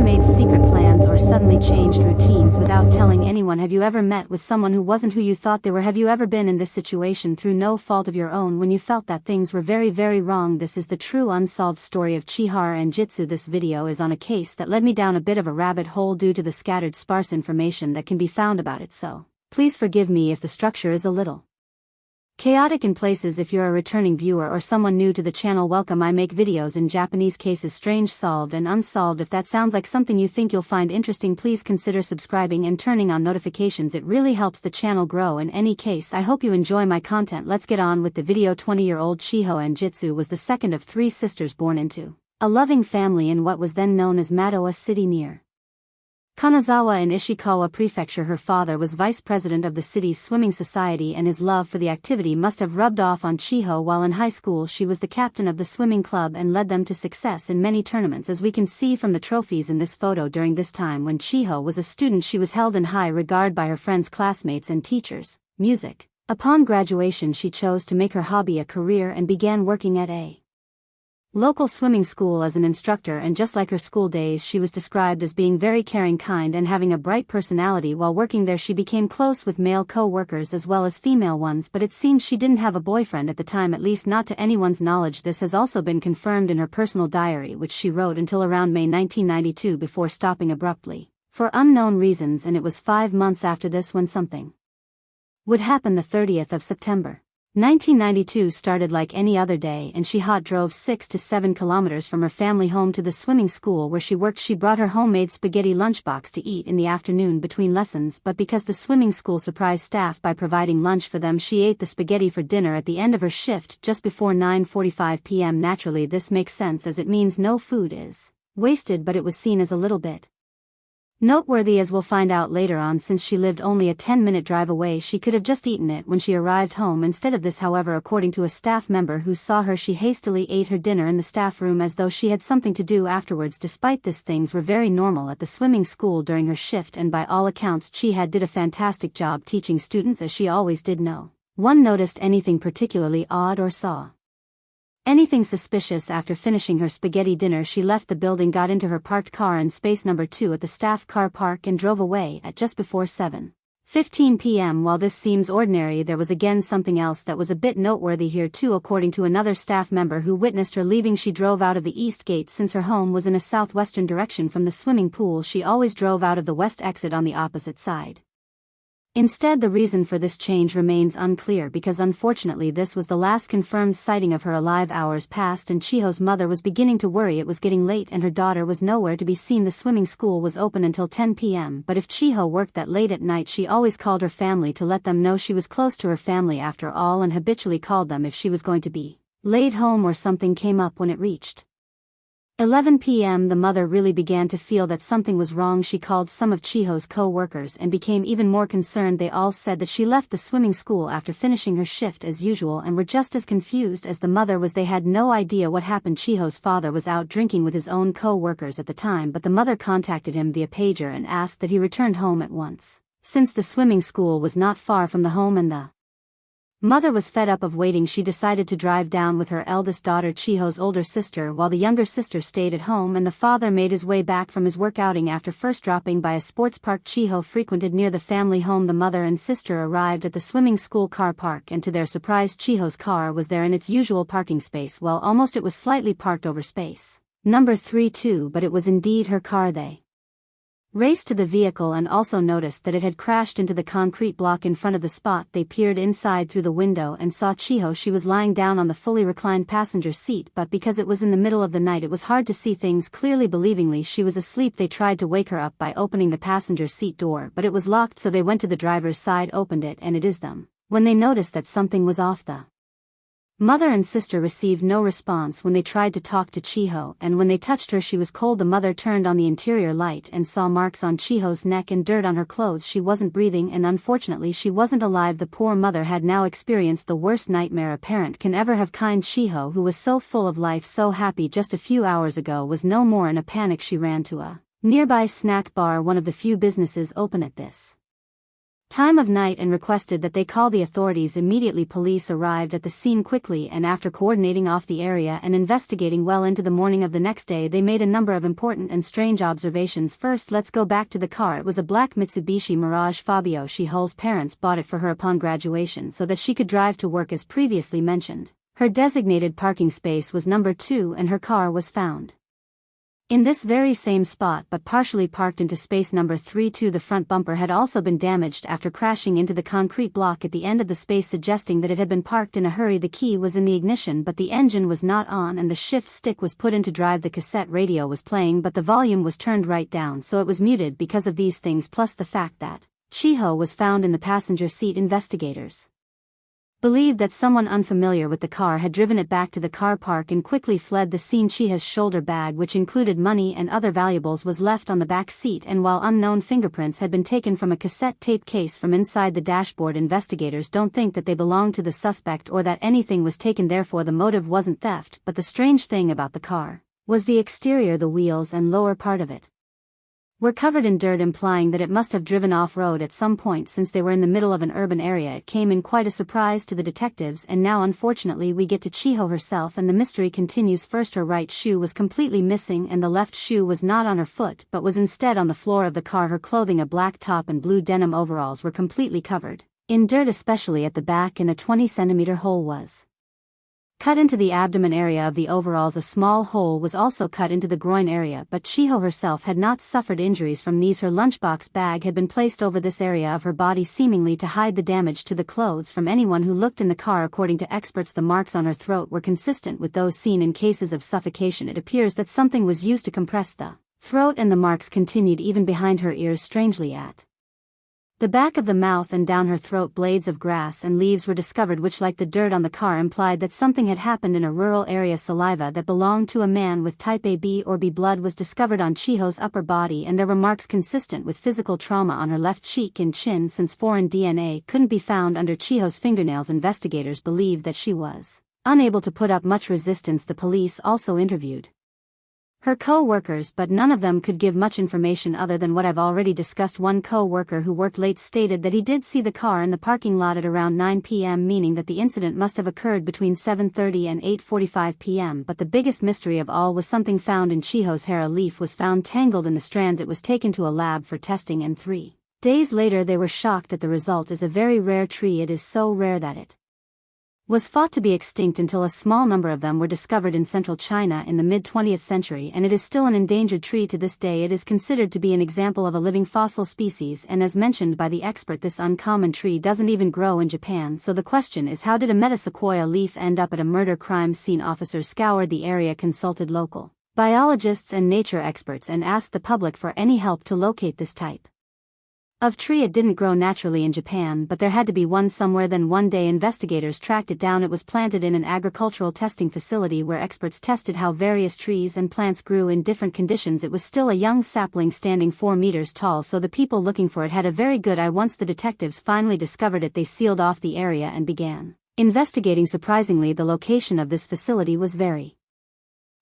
made secret plans or suddenly changed routines without telling anyone? Have you ever met with someone who wasn't who you thought they were? Have you ever been in this situation through no fault of your own when you felt that things were very, very wrong? This is the true unsolved story of Chihara and Jitsu. This video is on a case that led me down a bit of a rabbit hole due to the scattered sparse information that can be found about it, so please forgive me if the structure is a little chaotic in places. If you're a returning viewer or someone new to the channel, welcome. I make videos in Japanese cases, strange, solved and unsolved. If that sounds like something you think you'll find interesting, please consider subscribing and turning on notifications. It really helps the channel grow. In any case, I hope you enjoy my content. Let's get on with the video. 20-year-old Chiho and Jitsu was the second of 3 sisters born into a loving family in what was then known as Madawa City near Kanazawa in Ishikawa Prefecture. Her father was vice president of the city's swimming society, and his love for the activity must have rubbed off on Chiho. While in high school, she was the captain of the swimming club and led them to success in many tournaments, as we can see from the trophies in this photo. During this time when Chiho was a student, she was held in high regard by her friends, classmates and teachers. Music. Upon graduation, she chose to make her hobby a career and began working at a local swimming school as an instructor, and just like her school days, she was described as being very caring, kind and having a bright personality. While working there, she became close with male co-workers as well as female ones, but it seems she didn't have a boyfriend at the time, at least not to anyone's knowledge. This has also been confirmed in her personal diary, which she wrote until around May 1992 before stopping abruptly for unknown reasons, and it was 5 months after this when something would happen. The 30th of September 1992 started like any other day, and she drove 6 to 7 kilometers from her family home to the swimming school where she worked. She brought her homemade spaghetti lunchbox to eat in the afternoon between lessons, but because the swimming school surprised staff by providing lunch for them, she ate the spaghetti for dinner at the end of her shift just before 9:45 p.m. Naturally, this makes sense as it means no food is wasted, but it was seen as a little bit noteworthy, as we'll find out later on. Since she lived only a 10-minute drive away, she could have just eaten it when she arrived home. Instead of this, however, according to a staff member who saw her, she hastily ate her dinner in the staff room as though she had something to do afterwards. Despite this, things were very normal at the swimming school during her shift, and by all accounts Chiha did a fantastic job teaching students, as she always did. No one noticed anything particularly odd or saw anything suspicious. After finishing her spaghetti dinner, she left the building, got into her parked car in space number 2 at the staff car park, and drove away at just before 7:15 p.m. While this seems ordinary, there was again something else that was a bit noteworthy here too. According to another staff member who witnessed her leaving, she drove out of the east gate. Since her home was in a southwestern direction from the swimming pool, she always drove out of the west exit on the opposite side. Instead, the reason for this change remains unclear, because unfortunately this was the last confirmed sighting of her alive. Hours passed and Chiho's mother was beginning to worry. It was getting late and her daughter was nowhere to be seen. The swimming school was open until 10 p.m., but if Chiho worked that late at night, she always called her family to let them know she was close to her family after all, and habitually called them if she was going to be late home or something came up. When it reached 11 p.m., the mother really began to feel that something was wrong. She called some of Chiho's co-workers and became even more concerned. They all said that she left the swimming school after finishing her shift as usual and were just as confused as the mother was. They had no idea what happened. Chiho's father was out drinking with his own co-workers at the time, but the mother contacted him via pager and asked that he returned home at once, since the swimming school was not far from the home, and the mother was fed up of waiting. She decided to drive down with her eldest daughter, Chiho's older sister, while the younger sister stayed at home, and the father made his way back from his work outing after first dropping by a sports park Chiho frequented near the family home. The mother and sister arrived at the swimming school car park, and to their surprise, Chiho's car was there in its usual parking space. Well, almost, it was slightly parked over space number 32, but it was indeed her car. They raced to the vehicle and also noticed that it had crashed into the concrete block in front of the spot. They peered inside through the window and saw Chiho. She was lying down on the fully reclined passenger seat, but because it was in the middle of the night, it was hard to see things clearly. Believingly, she was asleep. They tried to wake her up by opening the passenger seat door, but it was locked, so they went to the driver's side, opened it, and it is them when they noticed that something was off. The mother and sister received no response when they tried to talk to Chiho, and when they touched her, she was cold. The mother turned on the interior light and saw marks on Chiho's neck and dirt on her clothes. She wasn't breathing, and unfortunately she wasn't alive. The poor mother had now experienced the worst nightmare a parent can ever have. Kind Chiho, who was so full of life, so happy just a few hours ago, was no more. In a panic, she ran to a nearby snack bar, one of the few businesses open at this time of night and requested that they call the authorities immediately. Police arrived at the scene quickly, and after coordinating off the area and investigating well into the morning of the next day, they made a number of important and strange observations. First, let's go back to the car. It was a black Mitsubishi Mirage Fabio. Shiho's parents bought it for her upon graduation so that she could drive to work as previously mentioned. Her designated parking space was number 2 and her car was found in this very same spot, but partially parked into space number 3. The front bumper had also been damaged after crashing into the concrete block at the end of the space, suggesting that it had been parked in a hurry. The key was in the ignition, but the engine was not on, and the shift stick was put in to drive. The cassette radio was playing, but the volume was turned right down, so it was muted. Because of these things plus the fact that Chiho was found in the passenger seat, investigators believed that someone unfamiliar with the car had driven it back to the car park and quickly fled the scene. Chiha's shoulder bag, which included money and other valuables, was left on the back seat, and while unknown fingerprints had been taken from a cassette tape case from inside the dashboard, investigators don't think that they belonged to the suspect or that anything was taken. Therefore, the motive wasn't theft. But the strange thing about the car was the exterior. The wheels and lower part of it were covered in dirt, implying that it must have driven off-road at some point since they were in the middle of an urban area. It came in quite a surprise to the detectives, and now unfortunately we get to Chiho herself and the mystery continues. First, her right shoe was completely missing, and the left shoe was not on her foot but was instead on the floor of the car. Her clothing, a black top and blue denim overalls, were completely covered in dirt, especially at the back, and a 20-centimeter hole was cut into the abdomen area of the overalls. A small hole was also cut into the groin area, but Chiho herself had not suffered injuries from these. Her lunchbox bag had been placed over this area of her body, seemingly to hide the damage to the clothes from anyone who looked in the car. According to experts, the marks on her throat were consistent with those seen in cases of suffocation. It appears that something was used to compress the throat, and the marks continued even behind her ears. Strangely, at the back of the mouth and down her throat, blades of grass and leaves were discovered which, like the dirt on the car, implied that something had happened in a rural area. Saliva that belonged to a man with type AB or B blood was discovered on Chiho's upper body, and there were marks consistent with physical trauma on her left cheek and chin. Since foreign DNA couldn't be found under Chiho's fingernails, investigators believed that she was unable to put up much resistance. The police also interviewed her co-workers, but none of them could give much information other than what I've already discussed. One co-worker who worked late stated that he did see the car in the parking lot at around 9 p.m., meaning that the incident must have occurred between 7:30 and 8:45 p.m. But the biggest mystery of all was something found in Chiho's hair. A leaf was found tangled in the strands. It was taken to a lab for testing, and 3 days later they were shocked at the result. Is a very rare tree. It is so rare that it was thought to be extinct until a small number of them were discovered in central China in the mid-20th century, and it is still an endangered tree to this day. It is considered to be an example of a living fossil species, and as mentioned by the expert, this uncommon tree doesn't even grow in Japan. So the question is, how did a metasequoia leaf end up at a murder crime scene? Officers scoured the area, consulted local biologists and nature experts, and asked the public for any help to locate this type of tree. It didn't grow naturally in Japan, but there had to be one somewhere. Then one day investigators tracked it down. It was planted in an agricultural testing facility where experts tested how various trees and plants grew in different conditions. It was still a young sapling standing 4 meters tall, so the people looking for it had a very good eye. Once the detectives finally discovered it, they sealed off the area and began investigating. Surprisingly, the location of this facility was very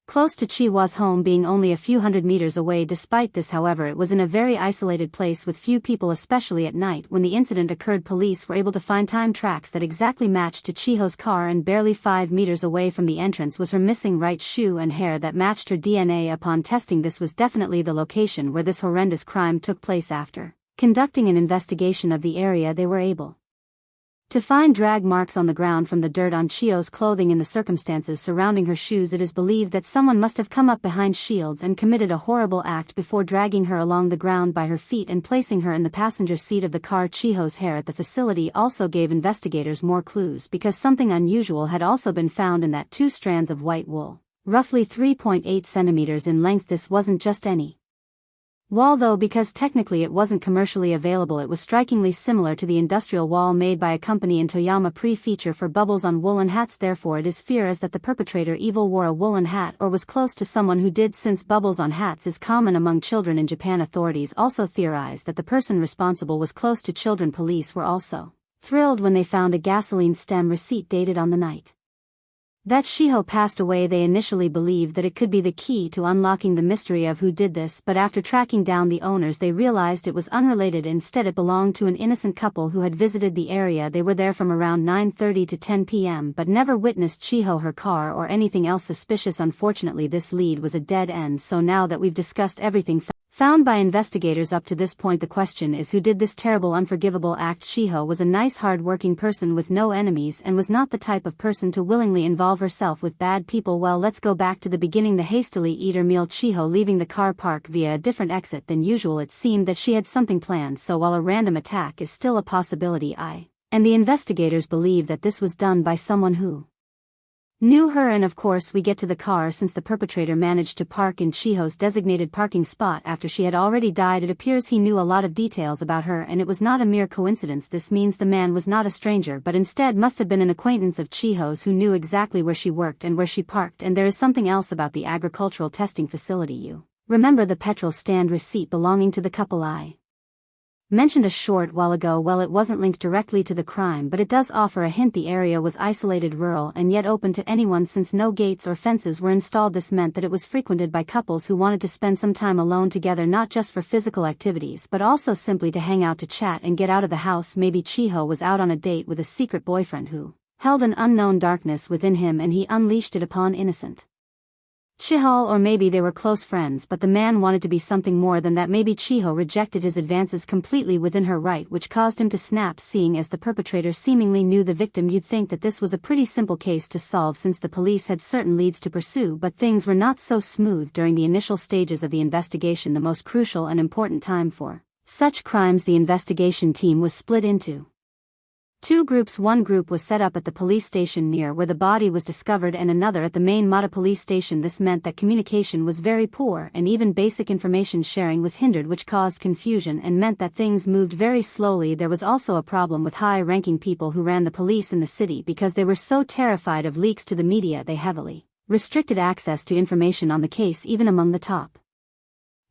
close to Chihua's home, being only a few hundred meters away. Despite this, however, it was in a very isolated place with few people, especially at night. When the incident occurred, police were able to find time tracks that exactly matched to Chiho's car, and barely 5 meters away from the entrance was her missing right shoe and hair that matched her DNA. Upon testing, this was definitely the location where this horrendous crime took place. After conducting an investigation of the area, they were able to find drag marks on the ground from the dirt on Chiho's clothing. In the circumstances surrounding her shoes, it is believed that someone must have come up behind Shields and committed a horrible act before dragging her along the ground by her feet and placing her in the passenger seat of the car. Chiho's hair at the facility also gave investigators more clues, because something unusual had also been found in that: 2 strands of white wool, roughly 3.8 centimeters in length. This wasn't just any wall though, because technically it wasn't commercially available. It was strikingly similar to the industrial wall made by a company in Toyama, pre-feature for bubbles on woolen hats. Therefore it is feared that the perpetrator evil wore a woolen hat or was close to someone who did, since bubbles on hats is common among children in Japan. Authorities also theorized that the person responsible was close to children. Police were also thrilled when they found a gasoline stem receipt dated on the night That Shiho passed away. They initially believed that it could be the key to unlocking the mystery of who did this, but after tracking down the owners they realized it was unrelated. Instead it belonged to an innocent couple who had visited the area. They were there from around 9:30 to 10 p.m. but never witnessed Shiho, her car, or anything else suspicious. Unfortunately, this lead was a dead end, so now that we've discussed everything found by investigators up to this point, the question is, who did this terrible, unforgivable act? Shiho was a nice, hard-working person with no enemies and was not the type of person to willingly involve herself with bad people. Well, let's go back to the beginning. The hastily eat her meal, Shiho leaving the car park via a different exit than usual. It seemed that she had something planned, so while a random attack is still a possibility, and the investigators believe that this was done by someone who knew her. And of course we get to the car. Since the perpetrator managed to park in Shiho's designated parking spot after she had already died, it appears he knew a lot of details about her, and it was not a mere coincidence. This means the man was not a stranger but instead must have been an acquaintance of Shiho's who knew exactly where she worked and where she parked. And there is something else about the agricultural testing facility. You remember the petrol stand receipt belonging to the couple I mentioned a short while ago? Well, it wasn't linked directly to the crime, but it does offer a hint. The area was isolated, rural, and yet open to anyone since no gates or fences were installed. This meant that it was frequented by couples who wanted to spend some time alone together, not just for physical activities but also simply to hang out, to chat, and get out of the house. Maybe Shiho was out on a date with a secret boyfriend who held an unknown darkness within him and he unleashed it upon innocent Chiho, or maybe they were close friends, but the man wanted to be something more than that. Maybe Chiho rejected his advances completely within her right, which caused him to snap. Seeing as the perpetrator seemingly knew the victim, you'd think that this was a pretty simple case to solve since the police had certain leads to pursue, but things were not so smooth during the initial stages of the investigation, the most crucial and important time for such crimes. The investigation team was split into two groups. One group was set up at the police station near where the body was discovered and another at the main Mata police station. This meant that communication was very poor and even basic information sharing was hindered, which caused confusion and meant that things moved very slowly. There was also a problem with high-ranking people who ran the police in the city because they were so terrified of leaks to the media. They heavily restricted access to information on the case even among the top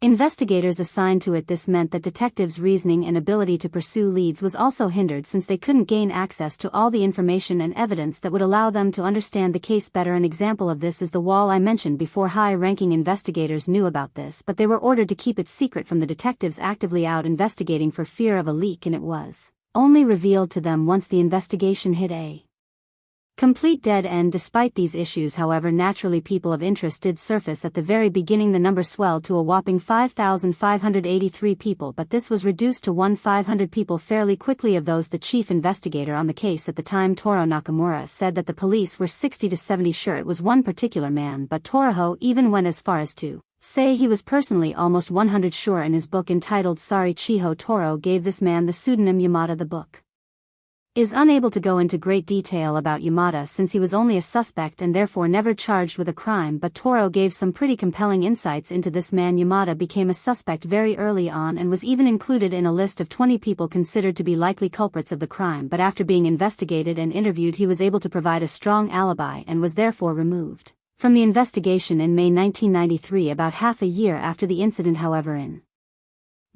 investigators assigned to it. This meant that detectives' reasoning and ability to pursue leads was also hindered since they couldn't gain access to all the information and evidence that would allow them to understand the case better. An example of this is the wall I mentioned before. High-ranking investigators knew about this, but they were ordered to keep it secret from the detectives actively out investigating for fear of a leak, and it was only revealed to them once the investigation hit a complete dead end. Despite these issues, however, naturally people of interest did surface. At the very beginning the number swelled to a whopping 5,583 people, but this was reduced to 500 people fairly quickly. Of those, the chief investigator on the case at the time, Toro Nakamura, said that the police were 60 to 70 sure it was one particular man, but Toroho even went as far as to say he was personally almost 100 sure. In his book entitled Sorry Chiho, Toro gave this man the pseudonym Yamada. The book is unable to go into great detail about Yamada since he was only a suspect and therefore never charged with a crime, but Toro gave some pretty compelling insights into this man. Yamada became a suspect very early on and was even included in a list of 20 people considered to be likely culprits of the crime, but after being investigated and interviewed he was able to provide a strong alibi and was therefore removed from the investigation in May 1993, about half a year after the incident. However, in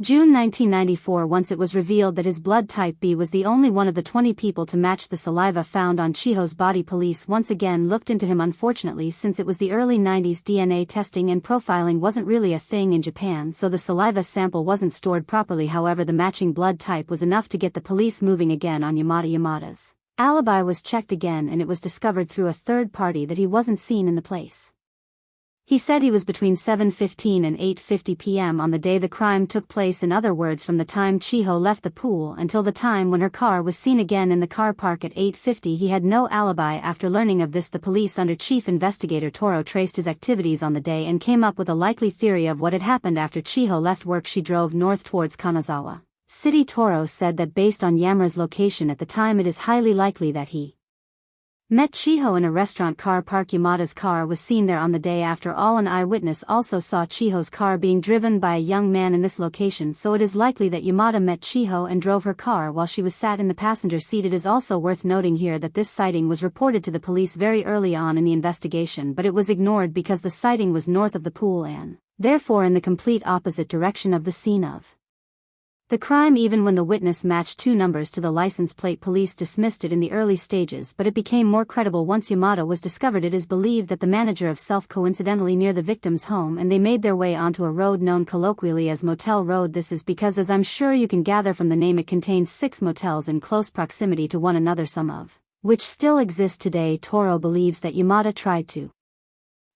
June 1994, once it was revealed that his blood type B was the only one of the 20 people to match the saliva found on Chiho's body, police once again looked into him. Unfortunately, since it was the early 90s, DNA testing and profiling wasn't really a thing in Japan, so the saliva sample wasn't stored properly. However, the matching blood type was enough to get the police moving again on Yamada. Yamada's alibi was checked again and it was discovered through a third party that he wasn't seen in the place. He said he was between 7:15 and 8:50 p.m. on the day the crime took place. In other words, from the time Chiho left the pool until the time when her car was seen again in the car park at 8:50, he had no alibi. After learning of this, the police under Chief Investigator Toro traced his activities on the day and came up with a likely theory of what had happened. After Chiho left work, she drove north towards Kanazawa City. Toro said that based on Yamura's location at the time, it is highly likely that he met Chiho in a restaurant car park. Yamada's car was seen there on the day. After all, an eyewitness also saw Chiho's car being driven by a young man in this location, so it is likely that Yamada met Chiho and drove her car while she was sat in the passenger seat. It is also worth noting here that this sighting was reported to the police very early on in the investigation, but it was ignored because the sighting was north of the pool and therefore in the complete opposite direction of the scene of The crime, even when the witness matched two numbers to the license plate, police dismissed it in the early stages, but it became more credible once Yamada was discovered. It is believed that the manager of Self coincidentally near the victim's home, and they made their way onto a road known colloquially as Motel Road. This is because, as I'm sure you can gather from the name, it contains 6 motels in close proximity to one another, some of which still exist today. Toro believes that Yamada tried to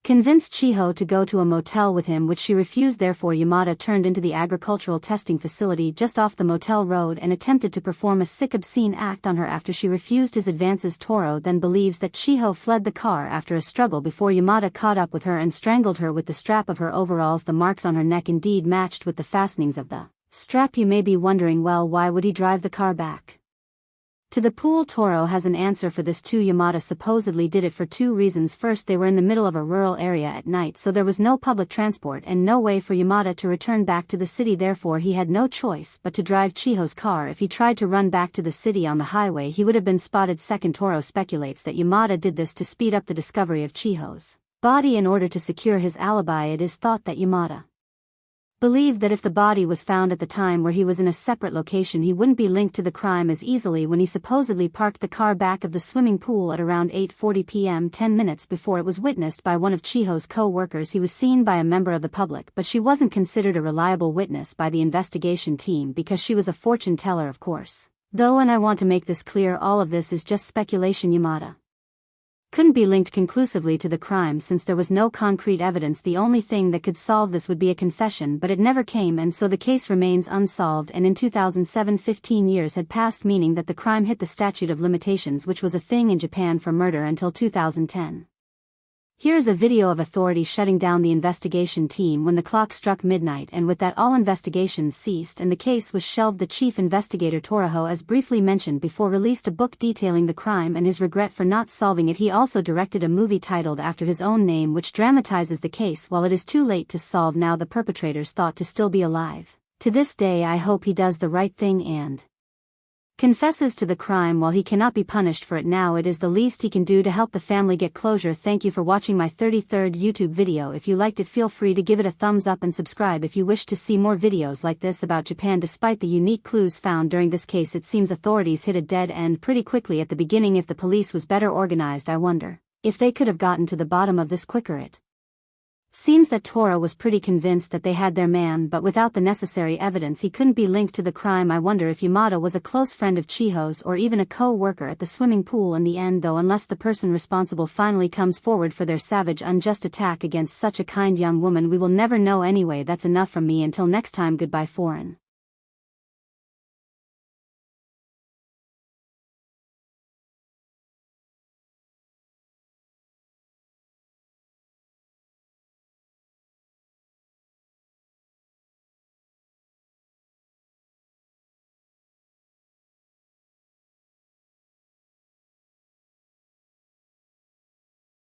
convince Chiho to go to a motel with him, which she refused. Therefore, Yamada turned into the agricultural testing facility just off the motel road and attempted to perform a sick, obscene act on her after she refused his advances. Toro then believes that Chiho fled the car after a struggle before Yamada caught up with her and strangled her with the strap of her overalls. The marks on her neck indeed matched with the fastenings of the strap. You may be wondering, well, why would he drive the car back to the pool? Toro has an answer for this too. Yamada supposedly did it for 2 reasons. First, they were in the middle of a rural area at night, so there was no public transport and no way for Yamada to return back to the city. Therefore, he had no choice but to drive Chiho's car. If he tried to run back to the city on the highway, he would have been spotted. Second, Toro speculates that Yamada did this to speed up the discovery of Chiho's body in order to secure his alibi. It is thought that Yamada believed that if the body was found at the time where he was in a separate location, he wouldn't be linked to the crime as easily. When he supposedly parked the car back of the swimming pool at around 8:40 p.m., 10 minutes before it was witnessed by one of Chiho's co-workers, he was seen by a member of the public, but she wasn't considered a reliable witness by the investigation team because she was a fortune teller, of course. Though, and I want to make this clear, all of this is just speculation. Yamada couldn't be linked conclusively to the crime since there was no concrete evidence. The only thing that could solve this would be a confession, but it never came, and so the case remains unsolved. And in 2007, 15 years had passed, meaning that the crime hit the statute of limitations, which was a thing in Japan for murder until 2010. Here is a video of authorities shutting down the investigation team when the clock struck midnight, and with that all investigations ceased and the case was shelved. The chief investigator Toraho, as briefly mentioned before, released a book detailing the crime and his regret for not solving it. He also directed a movie titled after his own name, which dramatizes the case. While it is too late to solve now, the perpetrators thought to still be alive. To this day, I hope he does the right thing and confesses to the crime. While he cannot be punished for it now, it is the least he can do to help the family get closure. Thank you for watching my 33rd YouTube video. If you liked it, feel free to give it a thumbs up and subscribe if you wish to see more videos like this about Japan. Despite the unique clues found during this case, it seems authorities hit a dead end pretty quickly at the beginning. If the police was better organized, I wonder if they could have gotten to the bottom of this quicker. It seems that Toro was pretty convinced that they had their man, but without the necessary evidence he couldn't be linked to the crime. I wonder if Yamada was a close friend of Chiho's or even a co-worker at the swimming pool in the end, though, unless the person responsible finally comes forward for their savage, unjust attack against such a kind young woman. We will never know. Anyway, that's enough from me. Until next time, goodbye, foreign.